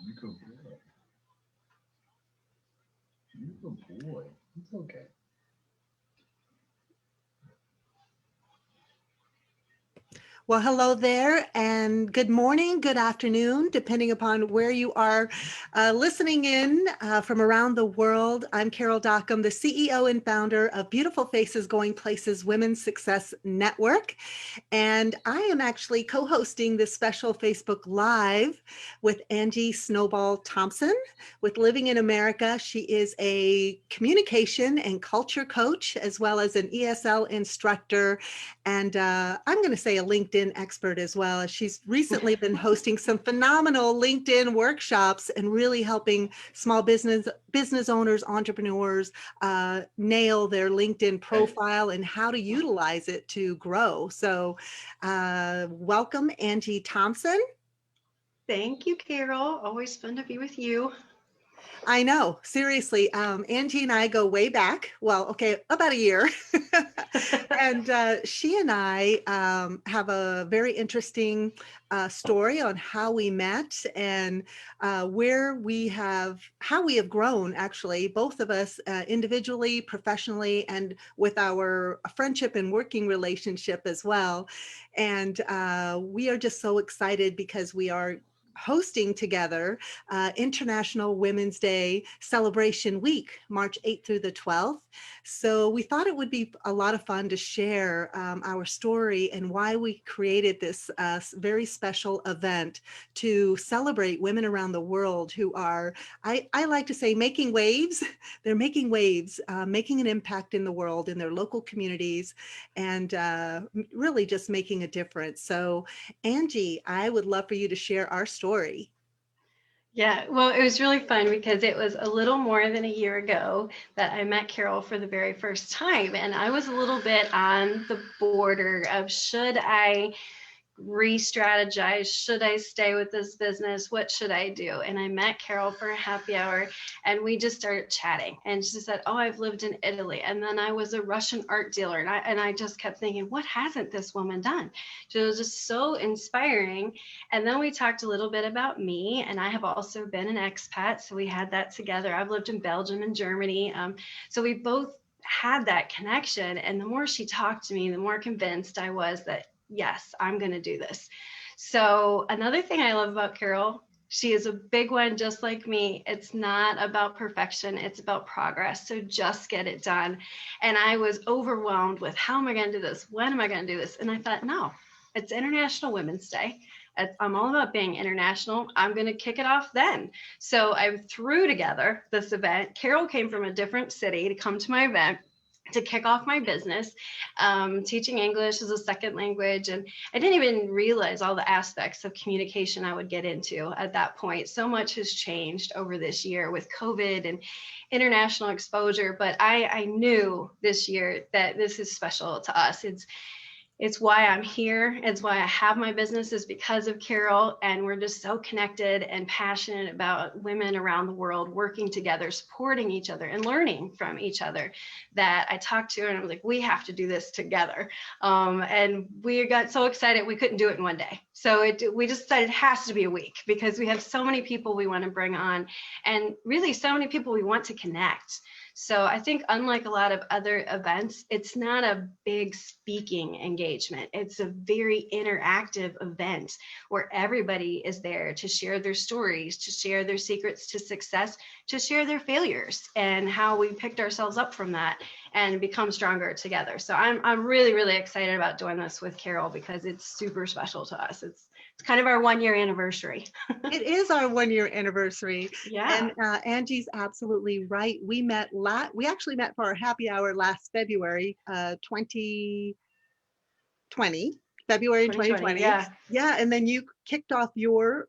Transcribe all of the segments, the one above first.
You good boy. You good boy. It's okay. Well, hello there, and good morning, good afternoon, depending upon where you are listening in from around the world. I'm Carol Dockum, the CEO and founder of Beautiful Faces Going Places Women's Success Network. And I am actually co-hosting this special Facebook Live with Angie Snowball-Thompson with Living in America. She is a communication and culture coach, as well as an ESL instructor, and I'm going to say a LinkedIn expert as well. She's recently been hosting some phenomenal LinkedIn workshops and really helping small business owners, entrepreneurs nail their LinkedIn profile and how to utilize it to grow. So welcome, Angie Thompson. Thank you, Carol. Always fun to be with you. I know, seriously. Angie and I go way back. Well, okay, about a year. And she and I have a very interesting story on how we met and how we have grown, actually, both of us individually, professionally, and with our friendship and working relationship as well. And we are just so excited because we are hosting together International Women's Day Celebration Week, March 8th through the 12th. So we thought it would be a lot of fun to share our story and why we created this very special event to celebrate women around the world who are, I like to say, making waves. They're making waves, making an impact in the world, in their local communities, and really just making a difference. So Angie, I would love for you to share our story. Yeah, well, it was really fun because it was a little more than a year ago that I met Carol for the very first time. And I was a little bit on the border of, should I re-strategize? Should I stay with this business? What should I do? And I met Carol for a happy hour and we just started chatting. And she said, oh, I've lived in Italy. And then I was a Russian art dealer. And I just kept thinking, what hasn't this woman done? She was just so inspiring. And then we talked a little bit about me. And I have also been an expat. So we had that together. I've lived in Belgium and Germany. So we both had that connection. And the more she talked to me, the more convinced I was that yes, I'm going to do this. So another thing I love about Carol, she is a big one, just like me. It's not about perfection. It's about progress. So just get it done. And I was overwhelmed with, how am I going to do this? When am I going to do this? And I thought, no, it's International Women's Day. I'm all about being international. I'm going to kick it off then. So I threw together this event. Carol came from a different city to come to my event to kick off my business, teaching English as a second language. And I didn't even realize all the aspects of communication I would get into at that point. So much has changed over this year with COVID and international exposure. But I knew this year that this is special to us. It's why I'm here. It's why I have my business, is because of Carol. And we're just so connected and passionate about women around the world working together, supporting each other and learning from each other, that I talked to her and I was like, we have to do this together. And we got so excited we couldn't do it in one day. So we just decided it has to be a week because we have so many people we want to bring on and really so many people we want to connect. So I think unlike a lot of other events, it's not a big speaking engagement. It's a very interactive event where everybody is there to share their stories, to share their secrets to success, to share their failures and how we picked ourselves up from that and become stronger together. So I'm really, really excited about doing this with Carol because it's super special to us. It's kind of our 1 year anniversary. It is our 1 year anniversary. Yeah. And Angie's absolutely right. We actually met for our happy hour last February, 2020, February 2020. Yeah. Yeah. And then you kicked off your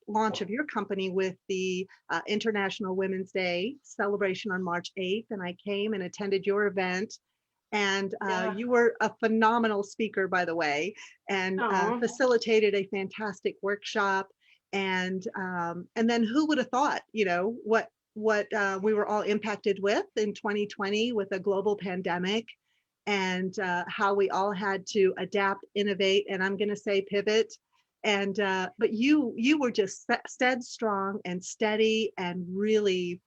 launch of your company with the International Women's Day celebration on March 8th. And I came and attended your event. And you were a phenomenal speaker, by the way, and facilitated a fantastic workshop. And then who would have thought, what we were all impacted with in 2020 with a global pandemic, and how we all had to adapt, innovate, and I'm going to say pivot And but you were just strong and steady and really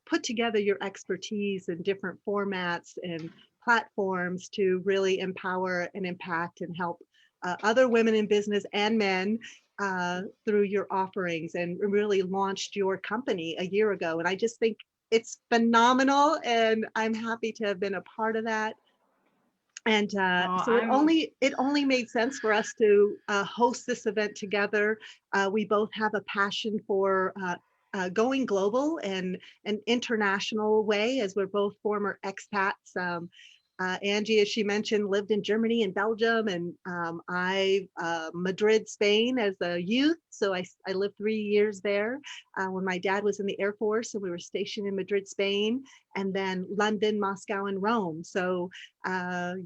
put together your expertise in different formats and platforms to really empower and impact and help other women in business and men through your offerings, and really launched your company a year ago. And I just think it's phenomenal, and I'm happy to have been a part of that. And so it only made sense for us to host this event together. We both have a passion for going global and an international way, as we're both former expats. Angie, as she mentioned, lived in Germany and Belgium, and I Madrid, Spain as a youth. So I lived 3 years there when my dad was in the Air Force, and we were stationed in Madrid, Spain, and then London, Moscow, and Rome. So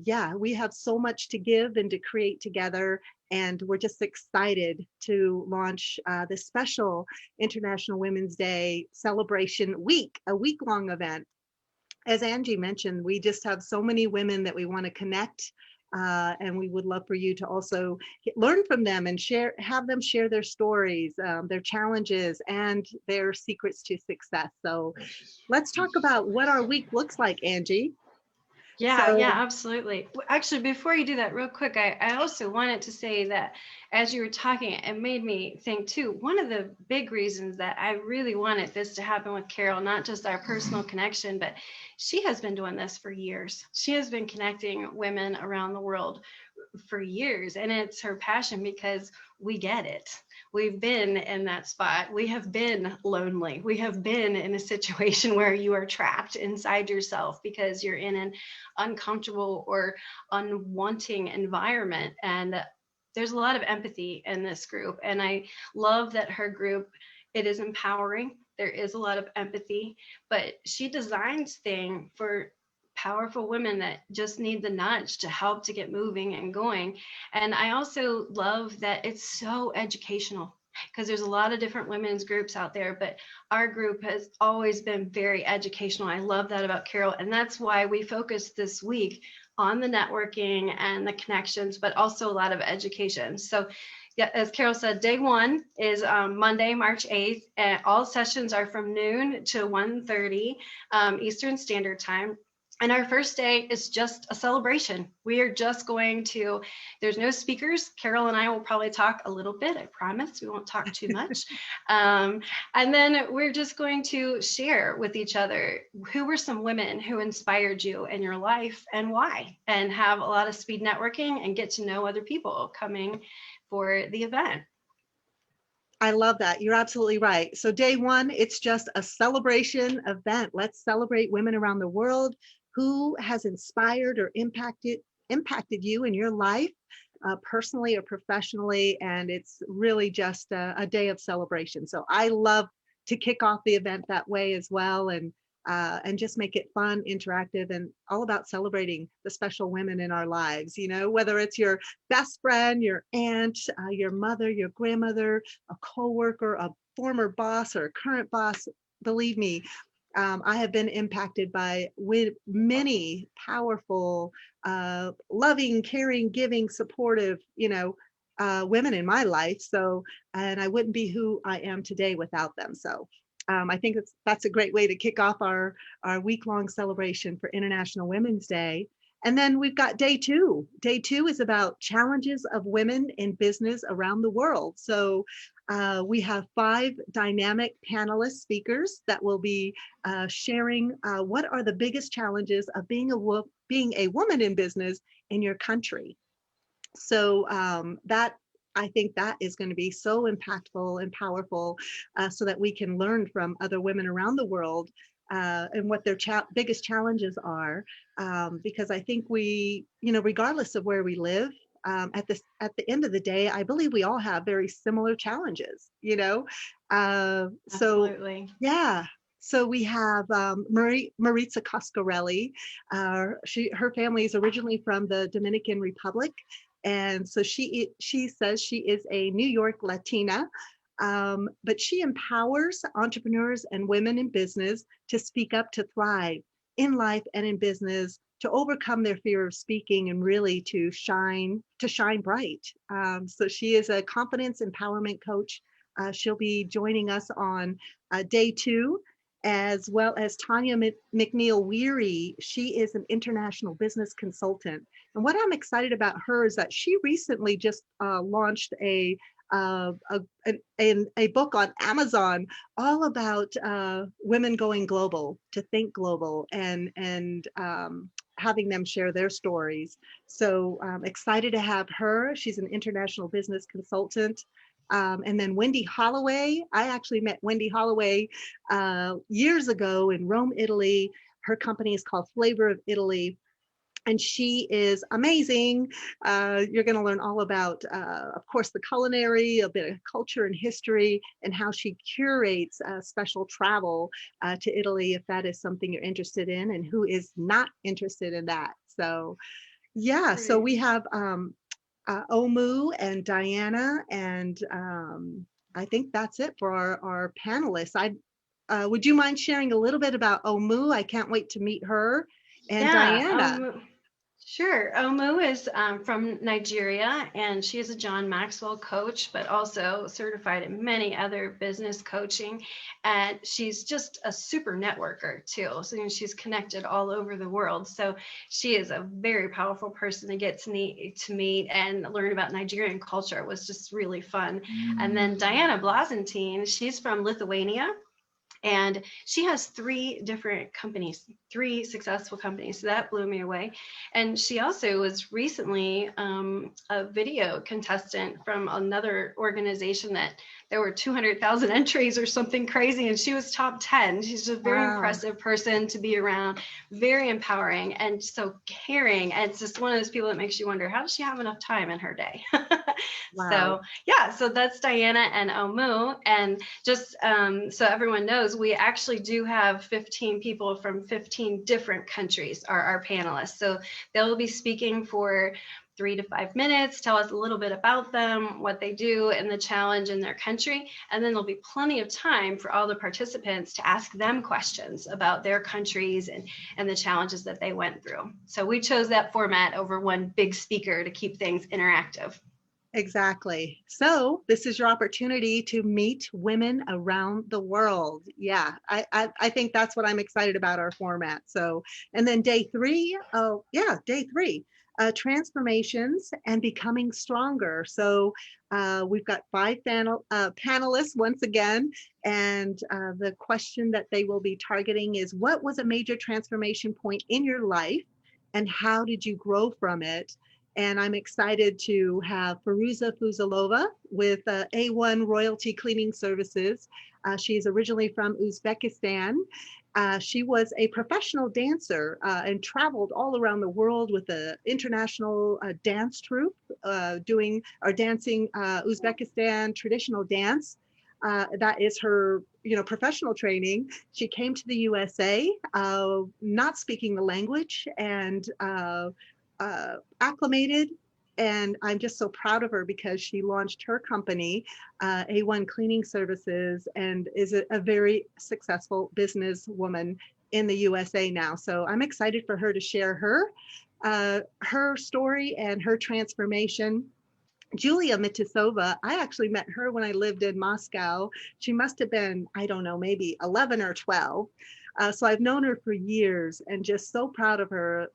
yeah, we have so much to give and to create together. And we're just excited to launch this special International Women's Day celebration week, a week-long event. As Angie mentioned, we just have so many women that we want to connect, and we would love for you to also learn from them and have them share their stories, their challenges, and their secrets to success. So let's talk about what our week looks like, Angie. Yeah, absolutely. Actually, before you do that, real quick, I also wanted to say that as you were talking, it made me think too, one of the big reasons that I really wanted this to happen with Carol, not just our personal connection, but she has been doing this for years. She has been connecting women around the world for years, and it's her passion because we get it. We've been in that spot. We have been lonely. We have been in a situation where you are trapped inside yourself because you're in an uncomfortable or unwanting environment. And there's a lot of empathy in this group. And I love that her group, it is empowering. There is a lot of empathy, but she designs things for powerful women that just need the nudge to help to get moving and going. And I also love that it's so educational, because there's a lot of different women's groups out there, but our group has always been very educational. I love that about Carol. And that's why we focused this week on the networking and the connections, but also a lot of education. So yeah, as Carol said, day one is Monday, March 8th, and all sessions are from noon to 1:30 Eastern Standard Time. And our first day is just a celebration. We are just going to, there's no speakers. Carol and I will probably talk a little bit. I promise we won't talk too much. And then we're just going to share with each other who were some women who inspired you in your life and why, and have a lot of speed networking and get to know other people coming for the event. I love that. You're absolutely right. So day one, it's just a celebration event. Let's celebrate women around the world who has inspired or impacted you in your life, personally or professionally. And it's really just a day of celebration. So I love to kick off the event that way as well, and just make it fun, interactive, and all about celebrating the special women in our lives. You know, whether it's your best friend, your aunt, your mother, your grandmother, a coworker, a former boss, or a current boss. Believe me, I have been impacted by many powerful, loving, caring, giving, supportive, women in my life. So, and I wouldn't be who I am today without them. So I think that's a great way to kick off our week-long celebration for International Women's Day. And then we've got day two. Day two is about challenges of women in business around the world. So we have 5 dynamic panelist speakers that will be sharing what are the biggest challenges of being a woman in business in your country. So I think that is going to be so impactful and powerful, so that we can learn from other women around the world and what their biggest challenges are. Because I think we, regardless of where we live, at the end of the day, I believe we all have very similar challenges, Absolutely. So yeah. So we have Maritza Coscarelli. Her family is originally from the Dominican Republic. And so she says she is a New York Latina, but she empowers entrepreneurs and women in business to speak up, to thrive in life and in business, to overcome their fear of speaking and really to shine bright. So she is a confidence empowerment coach. She'll be joining us on day 2, as well as Tanya McNeil Weary. She is an international business consultant. And what I'm excited about her is that she recently just launched a book on Amazon all about women going global, to think global, and having them share their stories. So I'm excited to have her. She's an international business consultant. And then Wendy Holloway. I actually met Wendy Holloway years ago in Rome, Italy. Her company is called Flavor of Italy. And she is amazing. You're going to learn all about, of course, the culinary, a bit of culture and history, and how she curates special travel to Italy, if that is something you're interested in, and who is not interested in that. So, yeah, so we have Omu and Diana, and I think that's it for our panelists. Would you mind sharing a little bit about Omu? I can't wait to meet her. And Diana. Sure. Omu is from Nigeria, and she is a John Maxwell coach, but also certified in many other business coaching. And she's just a super networker too. So she's connected all over the world. So she is a very powerful person to get to meet and learn about Nigerian culture. It was just really fun. And then Diana Blazentine, she's from Lithuania. And she has 3 different companies, 3 successful companies. So that blew me away. And she also was recently a video contestant from another organization that there were 200,000 entries or something crazy. And she was top 10. She's a very impressive person to be around, very empowering and so caring. And it's just one of those people that makes you wonder, how does she have enough time in her day? So yeah, so that's Diana and Omu. And just so everyone knows, we actually do have 15 people from 15 different countries are our panelists. So they'll be speaking for 3 to 5 minutes, tell us a little bit about them, what they do, and the challenge in their country. And then there'll be plenty of time for all the participants to ask them questions about their countries and the challenges that they went through. So we chose that format over one big speaker to keep things interactive. Exactly. So this is your opportunity to meet women around the world. Yeah, I think that's what I'm excited about our format. So, and then day 3, day 3, transformations and becoming stronger. So we've got 5 panelists once again, and the question that they will be targeting is, what was a major transformation point in your life and how did you grow from it? And I'm excited to have Firuza Fuzalova with A1 Royalty Cleaning Services. She's originally from Uzbekistan. She was a professional dancer and traveled all around the world with the international dance troupe, dancing Uzbekistan traditional dance. That is her, professional training. She came to the USA, not speaking the language, and acclimated, and I'm just so proud of her because she launched her company, A1 Cleaning Services, and is a very successful businesswoman in the USA now. So I'm excited for her to share her story and her transformation. Julia Mitisova, I actually met her when I lived in Moscow. She must have been, I don't know, maybe 11 or 12. So I've known her for years and just so proud of her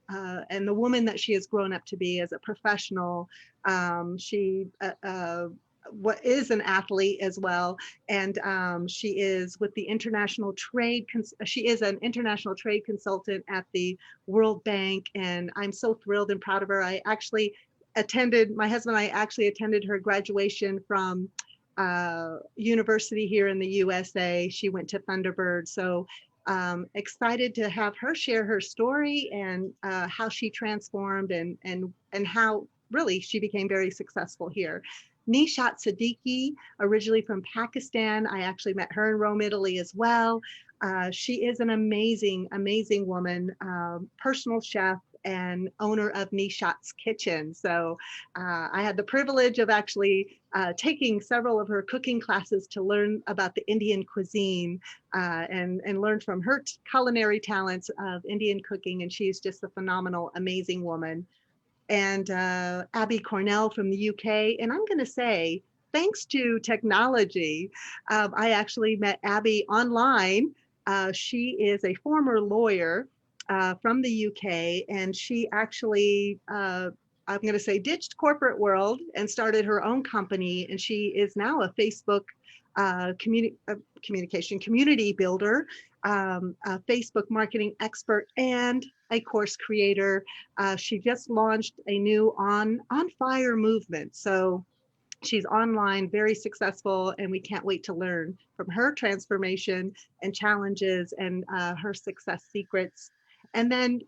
and the woman that she has grown up to be as a professional. She is an athlete as well, and she is with the international trade. She is an international trade consultant at the World Bank, and I'm so thrilled and proud of her. My husband and I actually attended her graduation from university here in the USA. She went to Thunderbird, so excited to have her share her story and how she transformed and how really she became very successful here. Nishat Siddiqi, originally from Pakistan. I actually met her in Rome, Italy as well. She is an amazing, amazing woman, personal chef, and owner of Nishat's Kitchen. So I had the privilege of actually taking several of her cooking classes to learn about the Indian cuisine and learn from her culinary talents of Indian cooking. And she's just a phenomenal, amazing woman. And Abby Cornell from the UK. And I'm going to say, thanks to technology, I actually met Abby online. She is a former lawyer from the UK, and she actually, I'm going to say, ditched corporate world and started her own company. And she is now a Facebook community builder, a Facebook marketing expert, and a course creator. She just launched a new On Fire movement. So she's online, very successful, and we can't wait to learn from her transformation and challenges and her success secrets. And then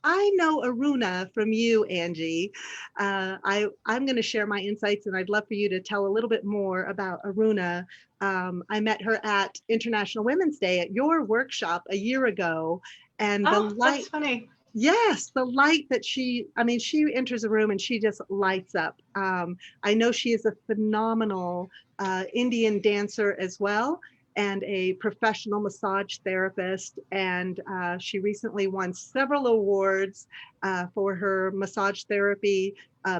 I know Aruna from you, Angie. I'm going to share my insights, and I'd love for you to tell a little bit more about Aruna. I met her at International Women's Day at your workshop a year ago, and the light. That's funny. Yes, the light that she enters a room and she just lights up. I know she is a phenomenal Indian dancer as well, and a professional massage therapist. And she recently won several awards for her massage therapy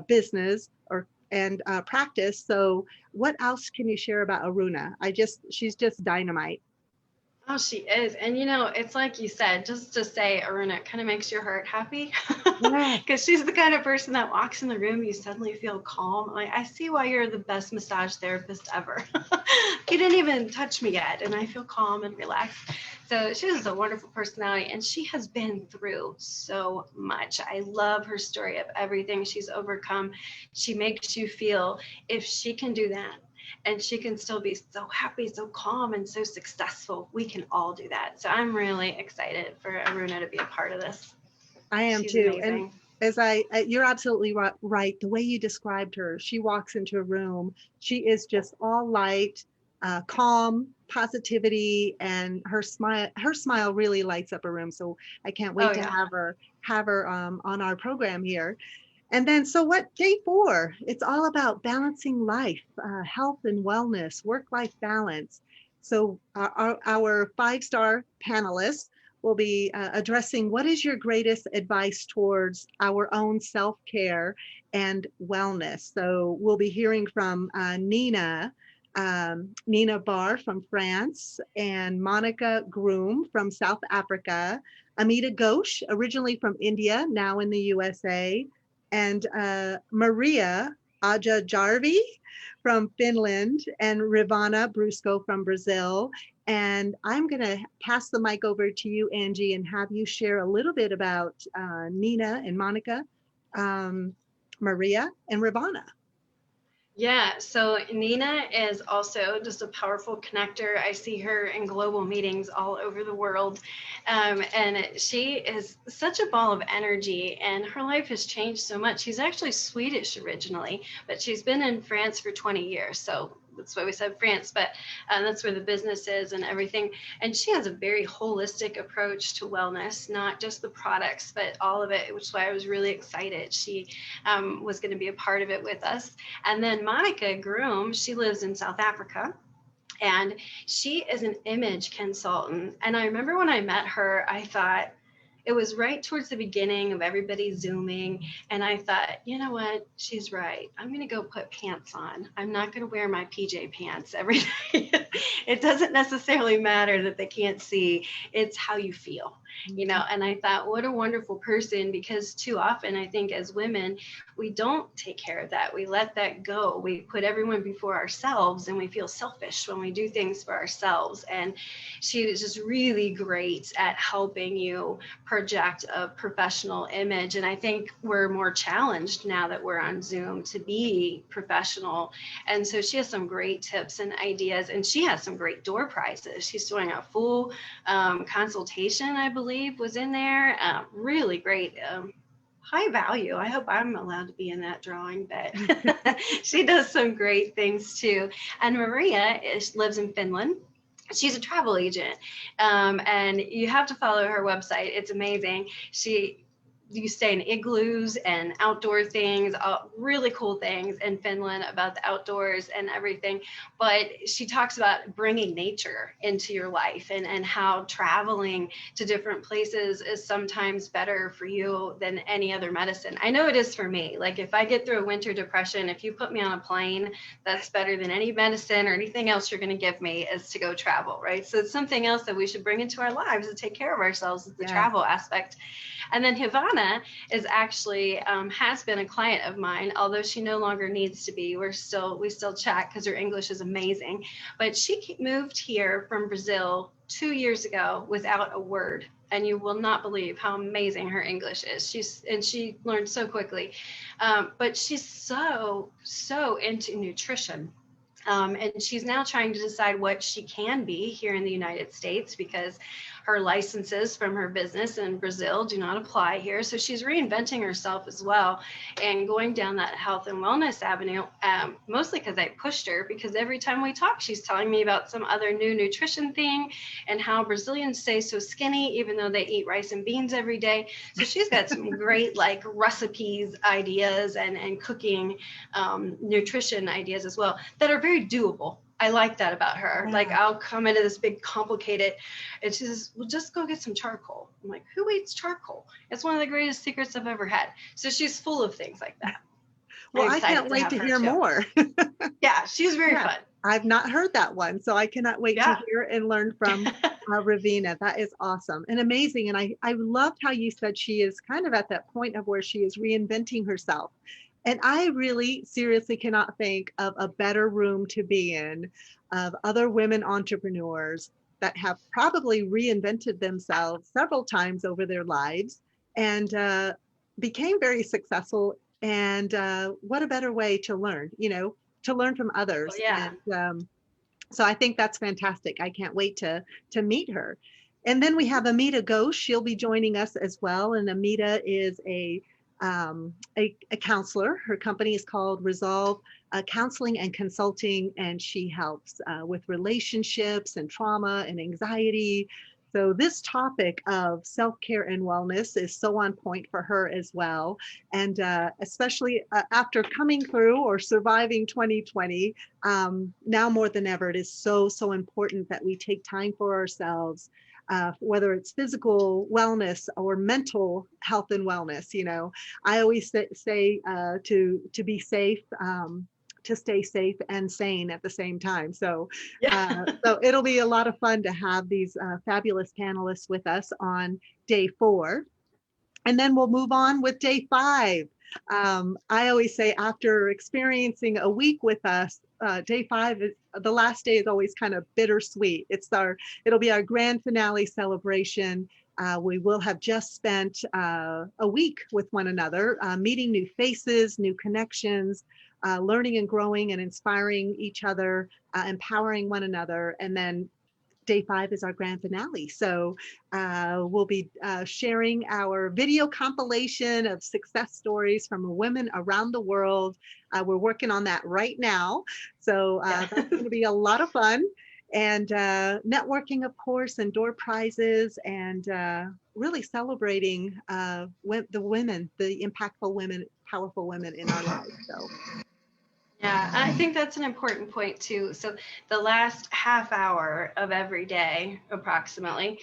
business and practice. So what else can you share about Aruna? She's just dynamite. Oh, she is. And it's like you said, just to say Aruna kind of makes your heart happy because she's the kind of person that walks in the room, you suddenly feel calm. Like, I see why you're the best massage therapist ever. You didn't even touch me yet, and I feel calm and relaxed. So she has a wonderful personality, and she has been through so much. I love her story of everything she's overcome. She makes you feel if she can do that, and she can still be so happy, so calm, and so successful, we can all do that. So I'm really excited for Aruna to be a part of this. I am She's too. amazing. And you're absolutely right. The way you described her, she walks into a room, she is just all light, calm, positivity, and her smile really lights up a room. So I can't wait to have her on our program here. And then, so what, day 4, it's all about balancing life, health and wellness, work-life balance. So our 5-star panelists will be addressing what is your greatest advice towards our own self-care and wellness. So we'll be hearing from Nina Barr from France, and Monica Groom from South Africa, Amita Ghosh, originally from India, now in the USA, and Maria Ajajarvi from Finland, and Rivana Brusco from Brazil. And I'm going to pass the mic over to you, Angie, and have you share a little bit about Nina and Monica, Maria, and Rivana. Yeah, so Nina is also just a powerful connector. I see her in global meetings all over the world. And she is such a ball of energy, and her life has changed so much. She's actually Swedish originally, but she's been in France for 20 years. So that's why we said France, but that's where the business is and everything. And she has a very holistic approach to wellness, not just the products, but all of it, which is why I was really excited. She was going to be a part of it with us. And then Monica Groom, she lives in South Africa, and she is an image consultant. And I remember when I met her, I thought, it was right towards the beginning of everybody Zooming. And I thought, you know what? She's right. I'm going to go put pants on. I'm not going to wear my PJ pants every day. It doesn't necessarily matter that they can't see. It's how you feel, and I thought, what a wonderful person, because too often I think as women, we don't take care of that. We let that go. We put everyone before ourselves, and we feel selfish when we do things for ourselves. And she is just really great at helping you project a professional image. And I think we're more challenged now that we're on Zoom to be professional. And so she has some great tips and ideas, and she has some great door prizes. She's doing a full consultation, I believe, was in there. Really great. High value. I hope I'm allowed to be in that drawing, but she does some great things too. And Maria lives in Finland. She's a travel agent, and you have to follow her website. It's amazing. She you stay in igloos and outdoor things, really cool things in Finland about the outdoors and everything. But she talks about bringing nature into your life, and how traveling to different places is sometimes better for you than any other medicine. I know it is for me. Like if I get through a winter depression, if you put me on a plane, that's better than any medicine or anything else you're going to give me, is to go travel, right? So it's something else that we should bring into our lives to take care of ourselves, is the travel aspect. And then Havana is actually has been a client of mine, although she no longer needs to be. We still chat because her English is amazing. But she moved here from Brazil 2 years ago without a word. And you will not believe how amazing her English is. She learned so quickly. But she's so into nutrition. And she's now trying to decide what she can be here in the United States, because her licenses from her business in Brazil do not apply here. So she's reinventing herself as well and going down that health and wellness avenue, mostly because I pushed her, because every time we talk, she's telling me about some other new nutrition thing and how Brazilians stay so skinny, even though they eat rice and beans every day. So she's got some great like recipes, ideas, and cooking, nutrition ideas as well that are very doable. I like that about her. Yeah. Like I'll come into this big complicated, and she says, well, just go get some charcoal. I'm like, who eats charcoal? It's one of the greatest secrets I've ever had. So she's full of things like that. Well, I can't wait to hear more. Yeah, she's very fun. I've not heard that one, so I cannot wait to hear and learn from Ravina. That is awesome and amazing. And I loved how you said she is kind of at that point of where she is reinventing herself. And I really seriously cannot think of a better room to be in, of other women entrepreneurs that have probably reinvented themselves several times over their lives and became very successful. And what a better way to learn, to learn from others. Oh, yeah. And so I think that's fantastic. I can't wait to meet her. And then we have Amita Ghosh. She'll be joining us as well. And Amita is a counselor. Her company is called Resolve Counseling and Consulting, and she helps with relationships and trauma and anxiety. So this topic of self-care and wellness is so on point for her as well. And especially after coming through or surviving 2020, now more than ever, it is so important that we take time for ourselves. Whether it's physical wellness or mental health and wellness, I always say to be safe, to stay safe and sane at the same time. So, so it'll be a lot of fun to have these fabulous panelists with us on day 4. And then we'll move on with day 5. I always say after experiencing a week with us, day 5 is the last day is always kind of bittersweet. It'll be our grand finale celebration. We will have just spent a week with one another, meeting new faces, new connections, learning and growing and inspiring each other, empowering one another. And then day 5 is our grand finale. So we'll be sharing our video compilation of success stories from women around the world. We're working on that right now. So that's going to be a lot of fun. And networking, of course, and door prizes, and really celebrating the women, the impactful women, powerful women in our lives. So. Yeah, I think that's an important point too. So the last half hour of every day, approximately,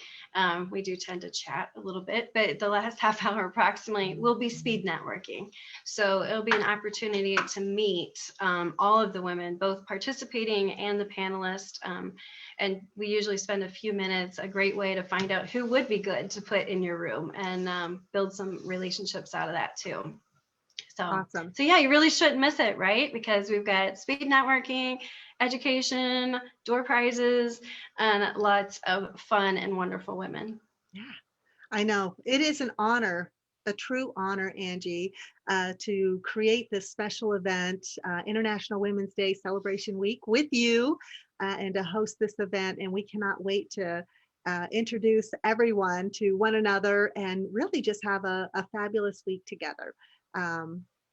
we do tend to chat a little bit, but the last half hour approximately will be speed networking. So it'll be an opportunity to meet all of the women, both participating and the panelists. And we usually spend a few minutes, a great way to find out who would be good to put in your room and build some relationships out of that too. So, awesome. So yeah, you really shouldn't miss it, right? Because we've got speed networking, education, door prizes, and lots of fun and wonderful women. Yeah, I know. It is an honor, a true honor, Angie, to create this special event, International Women's Day Celebration Week, with you and to host this event. And we cannot wait to introduce everyone to one another and really just have a fabulous week together.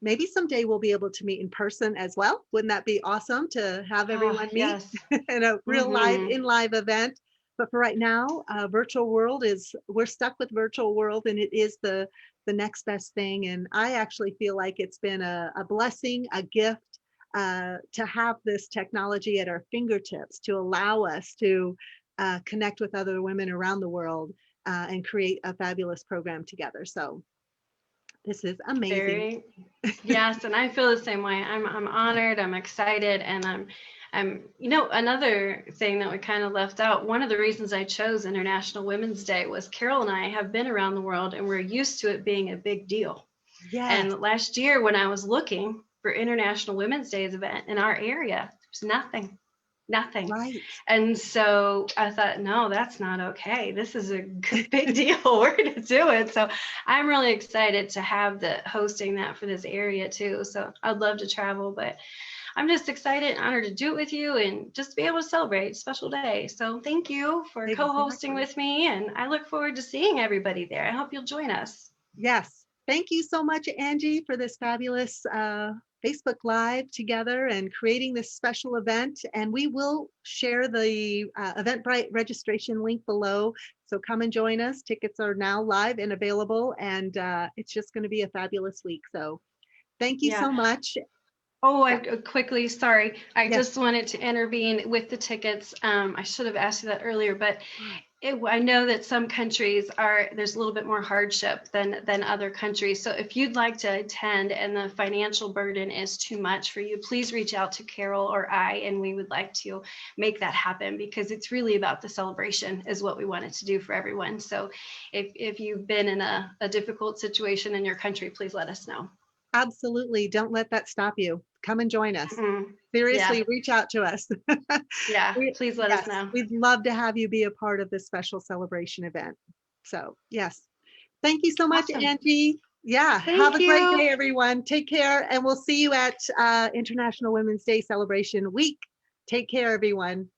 Maybe someday we'll be able to meet in person as well. Wouldn't that be awesome to have everyone meet in a real live event? But for right now, virtual world we're stuck with virtual world, and it is the next best thing. And I actually feel like it's been a blessing, a gift, to have this technology at our fingertips to allow us to connect with other women around the world and create a fabulous program together. So this is amazing. Yes, and I feel the same way. I'm honored, I'm excited, and I'm another thing that we kind of left out, one of the reasons I chose International Women's Day was Carol and I have been around the world and we're used to it being a big deal. Yes. And last year when I was looking for International Women's Day's event in our area, there's nothing. Right. And so I thought, no, that's not okay. This is a big deal. We're going to do it. So I'm really excited to have the hosting that for this area too. So I'd love to travel, but I'm just excited and honored to do it with you and just to be able to celebrate a special day. So thank you for co-hosting with me. And I look forward to seeing everybody there. I hope you'll join us. Yes. Thank you so much, Angie, for this fabulous Facebook Live together and creating this special event. And we will share the Eventbrite registration link below. So come and join us. Tickets are now live and available. And it's just going to be a fabulous week. So thank you so much. Oh, I quickly, sorry. I just wanted to intervene with the tickets. I should have asked you that earlier, but I know that some countries there's a little bit more hardship than other countries. So if you'd like to attend and the financial burden is too much for you, please reach out to Carol or I, and we would like to make that happen because it's really about the celebration is what we wanted to do for everyone. So if you've been in a difficult situation in your country, please let us know. Absolutely. Don't let that stop you. Come and join us. Seriously, reach out to us. Please let us know. We'd love to have you be a part of this special celebration event. So yes. Thank you so much, Angie. Yeah. Have a great day, everyone. Take care. And we'll see you at International Women's Day celebration week. Take care, everyone.